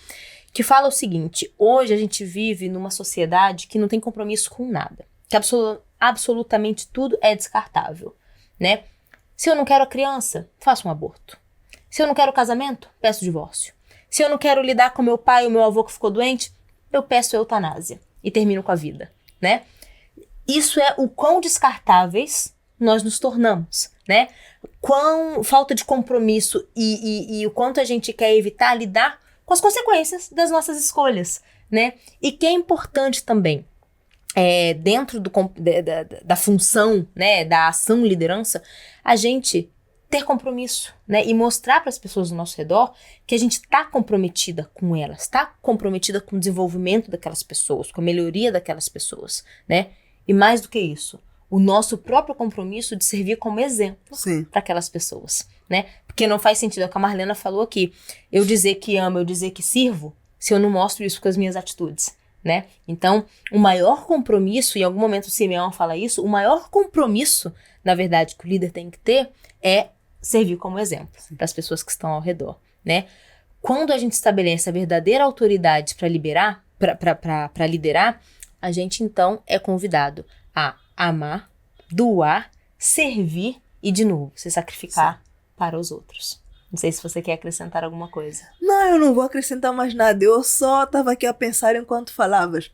que fala o seguinte: hoje a gente vive numa sociedade que não tem compromisso com nada, que absolutamente tudo é descartável, né? Se eu não quero a criança, faço um aborto. Se eu não quero casamento, peço divórcio. Se eu não quero lidar com meu pai ou meu avô que ficou doente, eu peço eutanásia e termino com a vida, né? Isso é o quão descartáveis nós nos tornamos, né? Quão falta de compromisso e o quanto a gente quer evitar lidar com as consequências das nossas escolhas, né? E que é importante também, dentro da função, né, da ação liderança, a gente ter compromisso, né, e mostrar para as pessoas ao nosso redor que a gente está comprometida com elas, está comprometida com o desenvolvimento daquelas pessoas, com a melhoria daquelas pessoas, né? E mais do que isso, o nosso próprio compromisso de servir como exemplo para aquelas pessoas, né? Porque não faz sentido, é o que a Marlena falou aqui, eu dizer que amo, eu dizer que sirvo, se eu não mostro isso com as minhas atitudes, né? Então, o maior compromisso, e em algum momento o Simeão fala isso, o maior compromisso, na verdade, que o líder tem que ter é servir como exemplo para as pessoas que estão ao redor, né? Quando a gente estabelece a verdadeira autoridade para liderar, a gente então é convidado a amar, doar, servir e, de novo, se sacrificar para os outros. Não sei se você quer acrescentar alguma coisa. Não, eu não vou acrescentar mais nada. Eu só estava aqui a pensar enquanto falavas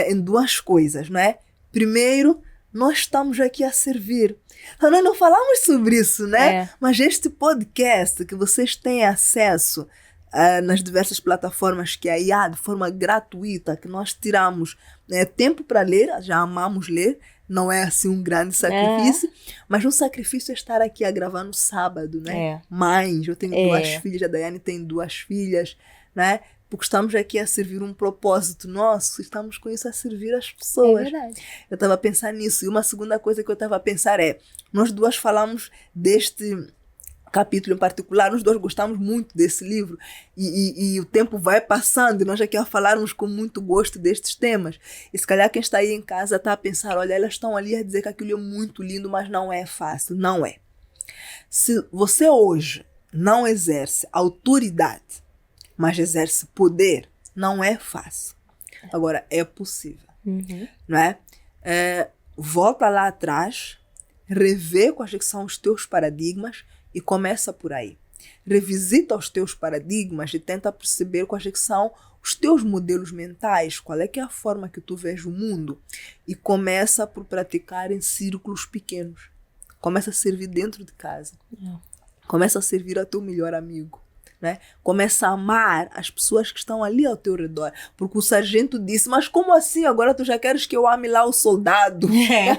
em duas coisas, né? Primeiro, nós estamos aqui a servir. Nós não falamos sobre isso, né? Mas este podcast que vocês têm acesso nas diversas plataformas que aí há, de forma gratuita, que nós tiramos tempo para ler, já amamos ler, não é assim um grande sacrifício, mas um sacrifício é estar aqui a gravar no sábado, né? Mães, eu tenho 2 filhas, a Daiane tem 2 filhas, né? Porque estamos aqui a servir um propósito nosso, estamos com isso a servir as pessoas. É verdade. Eu estava a pensar nisso. E uma segunda coisa que eu estava a pensar nós duas falamos deste capítulo em particular, nós dois gostamos muito desse livro e o tempo vai passando e nós aqui a falarmos com muito gosto destes temas. E se calhar quem está aí em casa está a pensar, olha, elas estão ali a dizer que aquilo é muito lindo, mas não é fácil. Não é. Se você hoje não exerce autoridade, mas exerce poder, não é fácil. Agora, é possível. Não é? Volta lá atrás, revê quais que são os teus paradigmas e começa por aí. Revisita os teus paradigmas e tenta perceber quais que são os teus modelos mentais, qual é que é a forma que tu vês o mundo e começa por praticar em círculos pequenos. Começa a servir dentro de casa. Começa a servir ao teu melhor amigo. Né? Começa a amar as pessoas que estão ali ao teu redor. Porque o sargento disse, mas como assim? Agora tu já queres que eu ame lá o soldado? Né?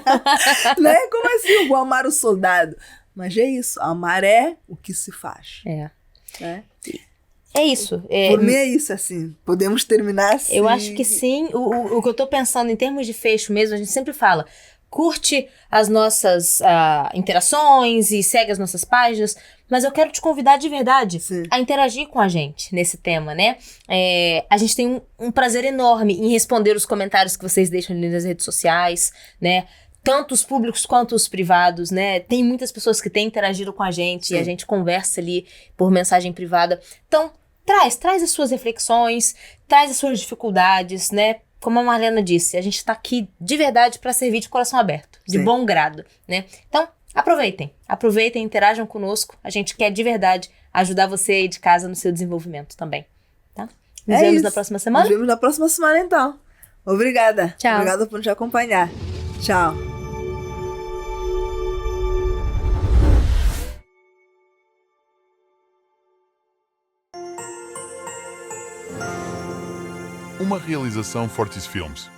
Como assim eu vou amar o soldado? Mas é isso, amar é o que se faz. É isso. Por mim é isso, assim. Podemos terminar assim. Eu acho que sim. O que eu tô pensando em termos de fecho mesmo, a gente sempre fala, curte as nossas interações e segue as nossas páginas, mas eu quero te convidar de verdade a interagir com a gente nesse tema, né? A gente tem um prazer enorme em responder os comentários que vocês deixam ali nas redes sociais, né? Tanto os públicos quanto os privados, né? Tem muitas pessoas que têm interagido com a gente e a gente conversa ali por mensagem privada. Então, traz as suas reflexões, traz as suas dificuldades, né? Como a Marlena disse, a gente está aqui de verdade para servir de coração aberto, de bom grado, né? Então, aproveitem, interajam conosco. A gente quer de verdade ajudar você aí de casa no seu desenvolvimento também, tá? Nos vemos na próxima semana? Nos vemos na próxima semana, então. Obrigada. Tchau. Obrigada por nos acompanhar. Tchau. uma realização Fortis Filmes.